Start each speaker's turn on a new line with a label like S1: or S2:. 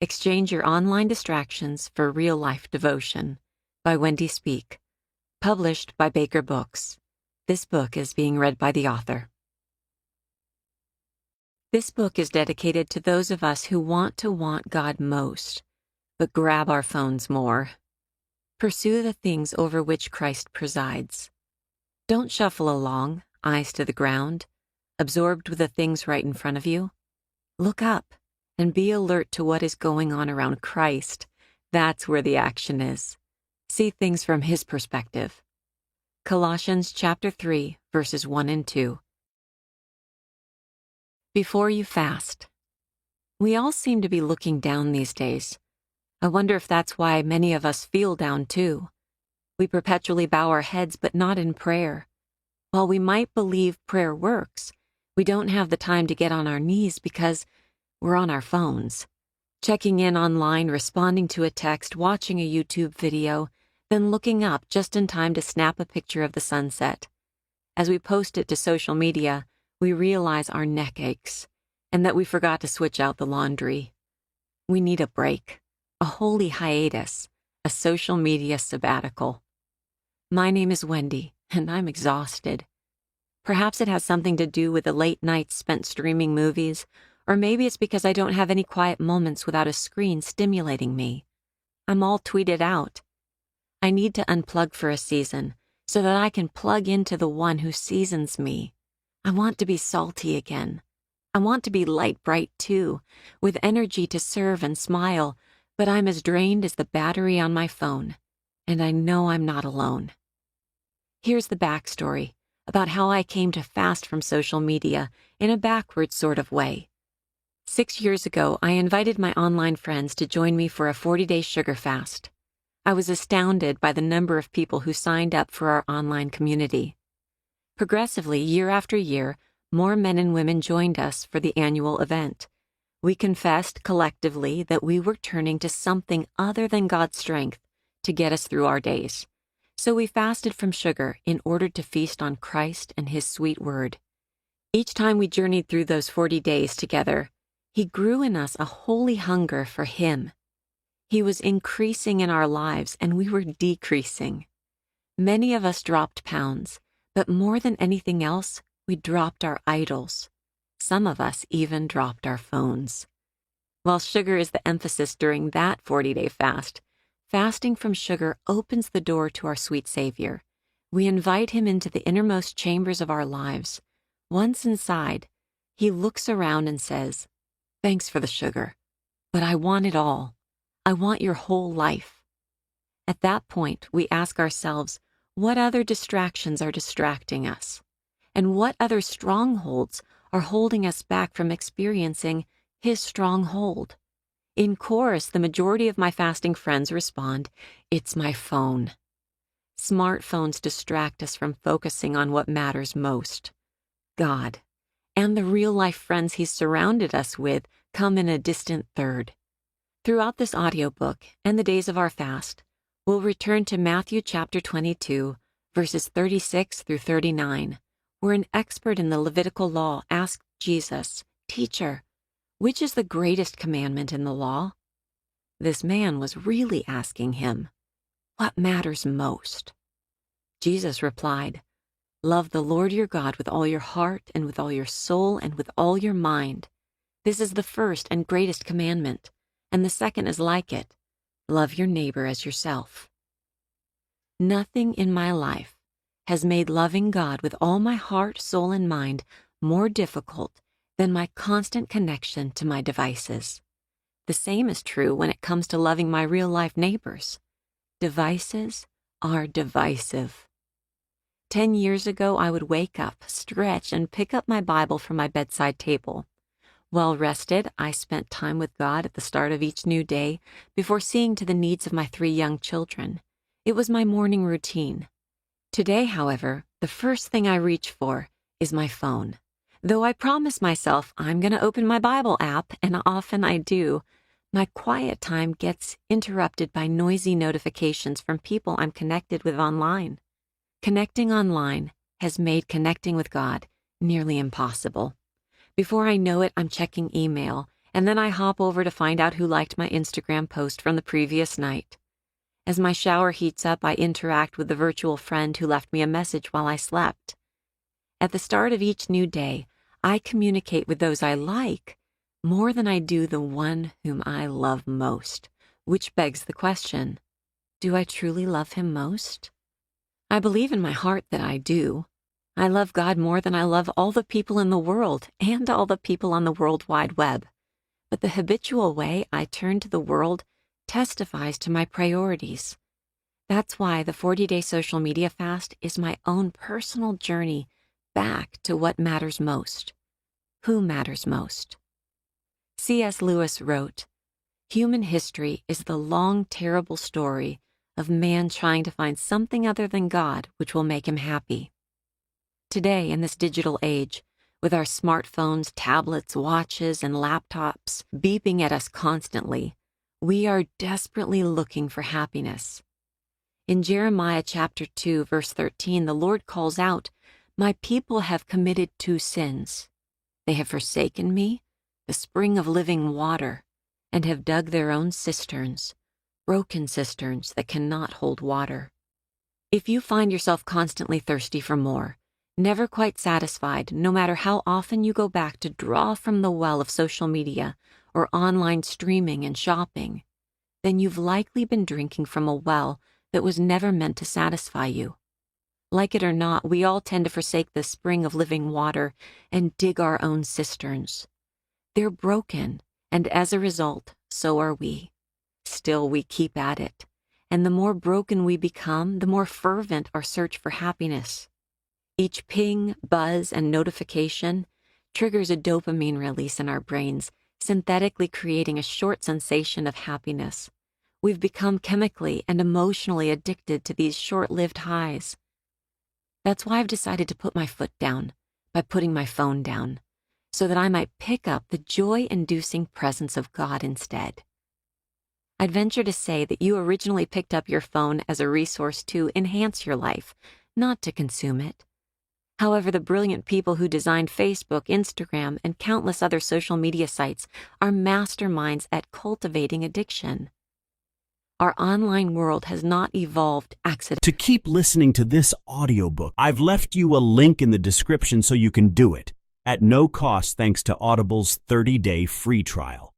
S1: Exchange Your Online Distractions for Real-Life Devotion by Wendy Speake, published by Baker Books. This book is being read by the author. This book is dedicated to those of us who want God most, but grab our phones more. Pursue the things over which Christ presides. Don't shuffle along, eyes to the ground, absorbed with the things right in front of you. Look up and be alert to what is going on around Christ. That's where the action is. See things from his perspective. Colossians chapter 3, verses 1 and 2. Before you fast. We all seem to be looking down these days. I wonder if that's why many of us feel down too. We perpetually bow our heads, but not in prayer. While we might believe prayer works, we don't have the time to get on our knees because we're on our phones, checking in online, responding to a text, watching a YouTube video, then looking up just in time to snap a picture of the sunset. As we post it to social media, we realize our neck aches and that we forgot to switch out the laundry. We need a break, a holy hiatus, a social media sabbatical. My name is Wendy, and I'm exhausted. Perhaps it has something to do with the late nights spent streaming movies, or maybe it's because I don't have any quiet moments without a screen stimulating me. I'm all tweeted out. I need to unplug for a season so that I can plug into the one who seasons me. I want to be salty again. I want to be light bright too, with energy to serve and smile, but I'm as drained as the battery on my phone, and I know I'm not alone. Here's the backstory about how I came to fast from social media in a backward sort of way. 6 years ago, I invited my online friends to join me for a 40-day sugar fast. I was astounded by the number of people who signed up for our online community. Progressively, year after year, more men and women joined us for the annual event. We confessed collectively that we were turning to something other than God's strength to get us through our days. So we fasted from sugar in order to feast on Christ and his sweet word. Each time we journeyed through those 40 days together, he grew in us a holy hunger for him. He was increasing in our lives, and we were decreasing. Many of us dropped pounds, but more than anything else, we dropped our idols. Some of us even dropped our phones. While sugar is the emphasis during that 40-day fast, fasting from sugar opens the door to our sweet Savior. We invite him into the innermost chambers of our lives. Once inside, he looks around and says, "Thanks for the sugar, but I want it all. I want your whole life." At that point, we ask ourselves, what other distractions are distracting us? And what other strongholds are holding us back from experiencing his stronghold? In chorus, the majority of my fasting friends respond, "It's my phone." Smartphones distract us from focusing on what matters most. God and the real-life friends he's surrounded us with come in a distant third. Throughout this audiobook and the days of our fast, we'll return to Matthew chapter 22, verses 36 through 39, where an expert in the Levitical law asked Jesus, "Teacher, which is the greatest commandment in the law?" This man was really asking him, what matters most? Jesus replied, "Love the Lord your God with all your heart and with all your soul and with all your mind. This is the first and greatest commandment, and the second is like it. Love your neighbor as yourself." Nothing in my life has made loving God with all my heart, soul, and mind more difficult than my constant connection to my devices. The same is true when it comes to loving my real-life neighbors. Devices are divisive. 10 years ago, I would wake up, stretch, and pick up my Bible from my bedside table. Well rested, I spent time with God at the start of each new day before seeing to the needs of my 3 young children. It was my morning routine. Today, however, the first thing I reach for is my phone. Though I promise myself I'm going to open my Bible app, and often I do, my quiet time gets interrupted by noisy notifications from people I'm connected with online. Connecting online has made connecting with God nearly impossible. Before I know it, I'm checking email, and then I hop over to find out who liked my Instagram post from the previous night. As my shower heats up, I interact with the virtual friend who left me a message while I slept. At the start of each new day, I communicate with those I like more than I do the one whom I love most, which begs the question, do I truly love him most? I believe in my heart that I do. I love God more than I love all the people in the world and all the people on the World Wide Web. But the habitual way I turn to the world testifies to my priorities. That's why the 40-day social media fast is my own personal journey back to what matters most. Who matters most? C.S. Lewis wrote, "Human history is the long, terrible story of man trying to find something other than God which will make him happy." Today, in this digital age, with our smartphones, tablets, watches, and laptops beeping at us constantly, we are desperately looking for happiness. In Jeremiah chapter 2, verse 13, the Lord calls out, "My people have committed two sins. They have forsaken me, the spring of living water, and have dug their own cisterns, broken cisterns that cannot hold water." If you find yourself constantly thirsty for more, never quite satisfied, no matter how often you go back to draw from the well of social media or online streaming and shopping, then you've likely been drinking from a well that was never meant to satisfy you. Like it or not, we all tend to forsake the spring of living water and dig our own cisterns. They're broken, and as a result, so are we. Still, we keep at it, and the more broken we become, the more fervent our search for happiness. Each ping, buzz, and notification triggers a dopamine release in our brains, synthetically creating a short sensation of happiness. We've become chemically and emotionally addicted to these short-lived highs. That's why I've decided to put my foot down by putting my phone down, so that I might pick up the joy-inducing presence of God instead. I'd venture to say that you originally picked up your phone as a resource to enhance your life, not to consume it. However, the brilliant people who designed Facebook, Instagram, and countless other social media sites are masterminds at cultivating addiction. Our online world has not evolved accidentally.
S2: To keep listening to this audiobook, I've left you a link in the description so you can do it, at no cost thanks to Audible's 30-day free trial.